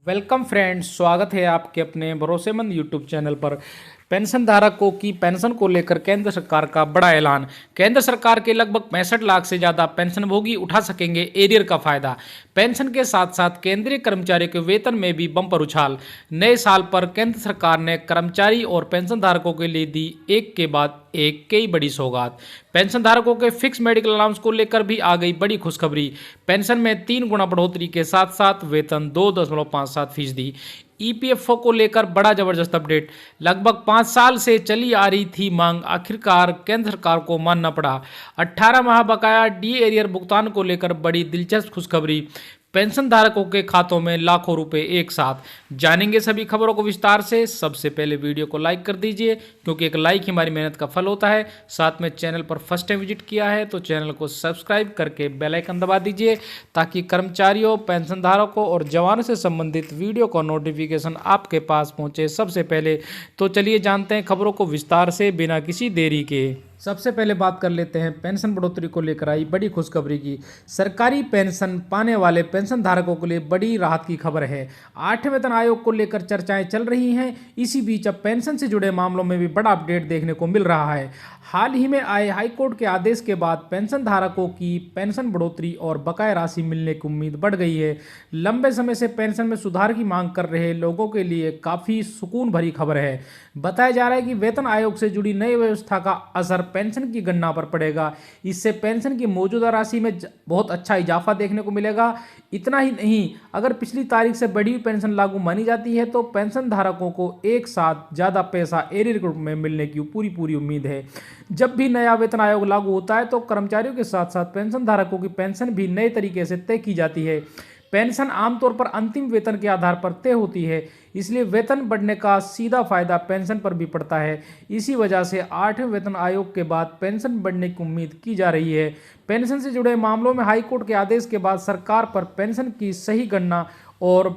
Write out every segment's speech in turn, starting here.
Welcome friends, स्वागत है आपके अपने भरोसेमंद यूट्यूब चैनल पर। पेंशन धारकों की पेंशन को लेकर केंद्र सरकार का बड़ा ऐलान। केंद्र सरकार के लगभग 65 लाख से ज़्यादा पेंशनभोगी उठा सकेंगे एरियर का फायदा। पेंशन के साथ साथ केंद्रीय कर्मचारियों के वेतन में भी बम्पर उछाल। नए साल पर केंद्र सरकार ने कर्मचारी और पेंशन धारकों के लिए दी एक के बाद एक कई बड़ी सौगात। पेंशन धारकों के फिक्स मेडिकल अलाउंस को लेकर भी आ गई बड़ी खुशखबरी। पेंशन में 3 गुना बढ़ोतरी के साथ साथ वेतन 2.57%। ईपीएफओ को लेकर बड़ा जबरदस्त अपडेट। लगभग 5 साल से चली आ रही थी मांग, आखिरकार केंद्र सरकार को मानना पड़ा। 18 माह बकाया डी एरियर भुगतान को लेकर बड़ी दिलचस्प खुशखबरी। पेंशन धारकों के खातों में लाखों रुपए एक साथ। जानेंगे सभी खबरों को विस्तार से। सबसे पहले वीडियो को लाइक कर दीजिए, क्योंकि एक लाइक ही हमारी मेहनत का फल होता है। साथ में चैनल पर फर्स्ट टाइम विजिट किया है तो चैनल को सब्सक्राइब करके बेल आइकन दबा दीजिए, ताकि कर्मचारियों, पेंशन धारकों और जवानों से संबंधित वीडियो का नोटिफिकेशन आपके पास पहुंचे सबसे पहले। तो चलिए जानते हैं खबरों को विस्तार से बिना किसी देरी के। सबसे पहले बात कर लेते हैं पेंशन बढ़ोतरी को लेकर आई बड़ी खुशखबरी की। सरकारी पेंशन पाने वाले पेंशन धारकों के लिए बड़ी राहत की खबर है। 8वें वेतन आयोग को लेकर चर्चाएं चल रही हैं। इसी बीच अब पेंशन से जुड़े मामलों में भी बड़ा अपडेट देखने को मिल रहा है। हाल ही में आए हाईकोर्ट के आदेश के बाद पेंशन धारकों की पेंशन बढ़ोतरी और बकाया राशि मिलने की उम्मीद बढ़ गई है। लंबे समय से पेंशन में सुधार की मांग कर रहे लोगों के लिए काफ़ी सुकून भरी खबर है। बताया जा रहा है कि वेतन आयोग से जुड़ी नई व्यवस्था का असर पेंशन की गणना पर पड़ेगा। इससे पेंशन की मौजूदा राशि में बहुत अच्छा इजाफा देखने को मिलेगा। इतना ही नहीं, अगर पिछली तारीख से बढ़ी हुई पेंशन लागू मानी जाती है तो पेंशन धारकों को एक साथ ज़्यादा पैसा एरियर के रूप में मिलने की पूरी उम्मीद है। जब भी नया वेतन आयोग लागू होता है तो कर्मचारियों के साथ साथ पेंशन धारकों की पेंशन भी नए तरीके से तय की जाती है। पेंशन आमतौर पर अंतिम वेतन के आधार पर तय होती है, इसलिए वेतन बढ़ने का सीधा फायदा पेंशन पर भी पड़ता है। इसी वजह से 8वें वेतन आयोग के बाद पेंशन बढ़ने की उम्मीद की जा रही है। पेंशन से जुड़े मामलों में हाईकोर्ट के आदेश के बाद सरकार पर पेंशन की सही गणना और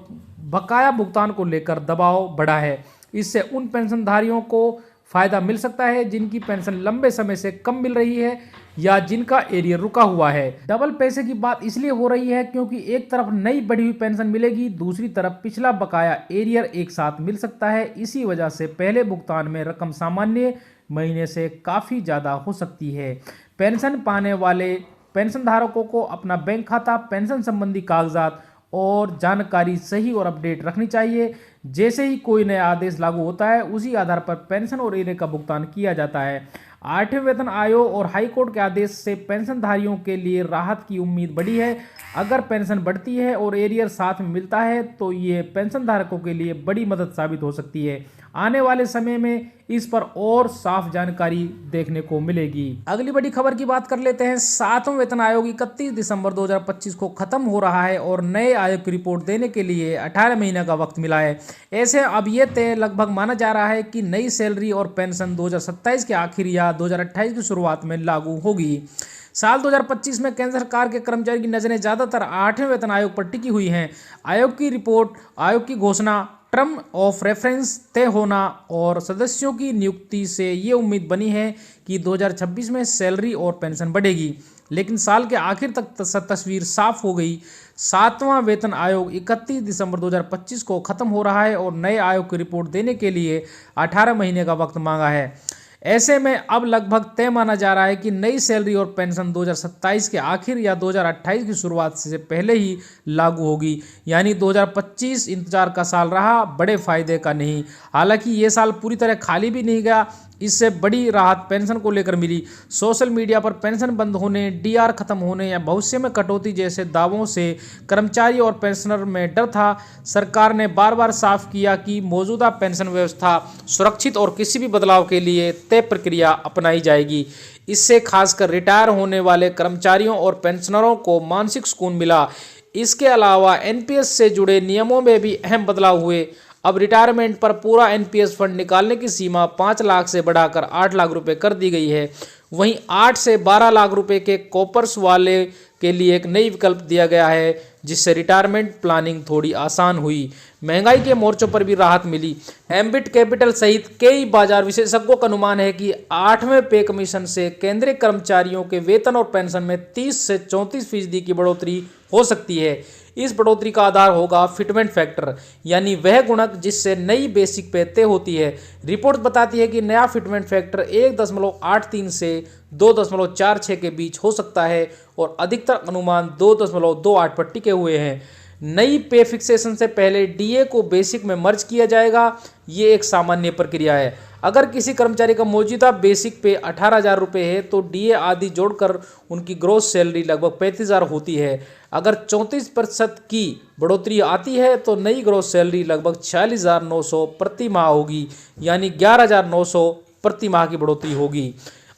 बकाया भुगतान को लेकर दबाव बढ़ा है। इससे उन पेंशनधारियों को फायदा मिल सकता है जिनकी पेंशन लंबे समय से कम मिल रही है या जिनका एरियर रुका हुआ है। डबल पैसे की बात इसलिए हो रही है क्योंकि एक तरफ नई बढ़ी हुई पेंशन मिलेगी, दूसरी तरफ पिछला बकाया एरियर एक साथ मिल सकता है। इसी वजह से पहले भुगतान में रकम सामान्य महीने से काफ़ी ज़्यादा हो सकती है। पेंशन पाने वाले पेंशन धारकों को अपना बैंक खाता, पेंशन संबंधी कागजात और जानकारी सही और अपडेट रखनी चाहिए। जैसे ही कोई नया आदेश लागू होता है उसी आधार पर पेंशन और एरियर का भुगतान किया जाता है। 8वें वेतन आयोग और हाईकोर्ट के आदेश से पेंशनधारियों के लिए राहत की उम्मीद बढ़ी है। अगर पेंशन बढ़ती है और एरियर साथ में मिलता है तो ये पेंशन धारकों के लिए बड़ी मदद साबित हो सकती है। आने वाले समय में इस पर और साफ जानकारी देखने को मिलेगी। अगली बड़ी खबर की बात कर लेते हैं। 7वां वेतन आयोग 31 दिसंबर 2025 को खत्म हो रहा है और नए आयोग की रिपोर्ट देने के लिए 18 महीने का वक्त मिला है। ऐसे अब ये तय लगभग माना जा रहा है कि नई सैलरी और पेंशन 2027 के आखिर या 2028 की शुरुआत में लागू होगी। साल 2025 में केंद्र सरकार के कर्मचारी की नजरें ज्यादातर 8वें वेतन आयोग पर टिकी हुई हैं। आयोग की रिपोर्ट, आयोग की घोषणा, टर्म ऑफ रेफरेंस तय होना और सदस्यों की नियुक्ति से ये उम्मीद बनी है कि 2026 में सैलरी और पेंशन बढ़ेगी। लेकिन साल के आखिर तक तस्वीर साफ हो गई। 7वां वेतन आयोग 31 दिसंबर 2025 को खत्म हो रहा है और नए आयोग की रिपोर्ट देने के लिए 18 महीने का वक्त मांगा है। ऐसे में अब लगभग तय माना जा रहा है कि नई सैलरी और पेंशन 2027 के आखिर या 2028 की शुरुआत से पहले ही लागू होगी। यानी 2025 इंतजार का साल रहा, बड़े फायदे का नहीं। हालांकि ये साल पूरी तरह खाली भी नहीं गया। इससे बड़ी राहत पेंशन को लेकर मिली। सोशल मीडिया पर पेंशन बंद होने, डीआर खत्म होने या भविष्य में कटौती जैसे दावों से कर्मचारी और पेंशनर में डर था। सरकार ने बार बार साफ किया कि मौजूदा पेंशन व्यवस्था सुरक्षित और किसी भी बदलाव के लिए तय प्रक्रिया अपनाई जाएगी। इससे खासकर रिटायर होने वाले कर्मचारियों और पेंशनरों को मानसिक सुकून मिला। इसके अलावा एनपीएस से जुड़े नियमों में भी अहम बदलाव हुए। अब रिटायरमेंट पर पूरा एनपीएस फंड निकालने की सीमा 5 लाख से बढ़ाकर 8 लाख रुपए कर दी गई है। वहीं 8 से 12 लाख रुपए के कॉपर्स वाले के लिए एक नई विकल्प दिया गया है, जिससे रिटायरमेंट प्लानिंग थोड़ी आसान हुई। महंगाई के मोर्चों पर भी राहत मिली। एम्बिट कैपिटल सहित कई बाजार विशेषज्ञों का अनुमान है कि 8वें पे कमीशन से केंद्रीय कर्मचारियों के वेतन और पेंशन में 30 से 34% की बढ़ोतरी हो सकती है। इस बढ़ोतरी का आधार होगा फिटमेंट फैक्टर, यानी वह गुणक जिससे नई बेसिक पे तय होती है। रिपोर्ट बताती है कि नया फिटमेंट फैक्टर 1.83 से 2.46 के बीच हो सकता है और अधिकतर अनुमान 2.28 पर टिके हुए हैं। नई पे फिक्सेशन से पहले डीए को बेसिक में मर्ज किया जाएगा। ये एक सामान्य प्रक्रिया है। अगर किसी कर्मचारी का मौजूदा बेसिक पे 18,000 रुपये है तो डीए आदि जोड़कर उनकी ग्रोस सैलरी लगभग 35,000 होती है। अगर 34% की बढ़ोतरी आती है तो नई ग्रोस सैलरी लगभग 46,900 प्रति माह होगी, यानी 11,900 प्रति माह की बढ़ोतरी होगी।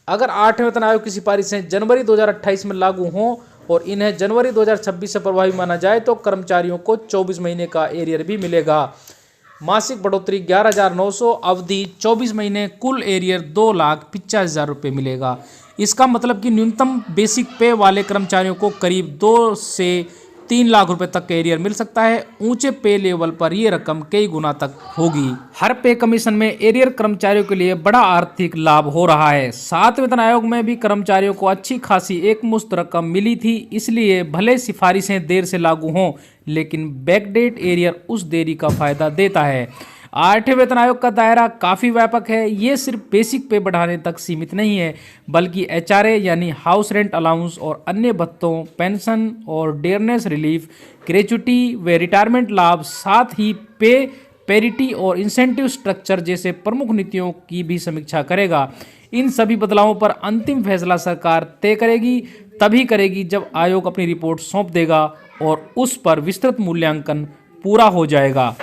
अगर 8वें वेतन आयोग की सिफारिशें जनवरी 2028 में लागू हों और इन्हें जनवरी 2026 से प्रभावी माना जाए तो कर्मचारियों को 24 महीने का एरियर भी मिलेगा। मासिक बढ़ोतरी 11,900, अवधि 24 महीने, कुल एरियर 2,85,000 रुपये मिलेगा। इसका मतलब कि न्यूनतम बेसिक पे वाले कर्मचारियों को करीब 2 से 3 लाख रुपए तक का एरियर मिल सकता है। ऊंचे पे लेवल पर यह रकम कई गुना तक होगी। हर पे कमीशन में एरियर कर्मचारियों के लिए बड़ा आर्थिक लाभ हो रहा है। 7वें वेतन आयोग में भी कर्मचारियों को अच्छी खासी एकमुश्त रकम मिली थी, इसलिए भले सिफारिशें देर से लागू हों लेकिन बैकडेट एरियर उस देरी का फायदा देता है। 8वें वेतन आयोग का दायरा काफ़ी व्यापक है। ये सिर्फ बेसिक पे बढ़ाने तक सीमित नहीं है, बल्कि एचआरए यानी हाउस रेंट अलाउंस और अन्य भत्तों, पेंशन और डेयरनेस रिलीफ, ग्रेच्युटी व रिटायरमेंट लाभ, साथ ही पे पेरिटी और इंसेंटिव स्ट्रक्चर जैसे प्रमुख नीतियों की भी समीक्षा करेगा। इन सभी बदलावों पर अंतिम फैसला सरकार तय करेगी, तभी करेगी जब आयोग अपनी रिपोर्ट सौंप देगा और उस पर विस्तृत मूल्यांकन पूरा हो जाएगा।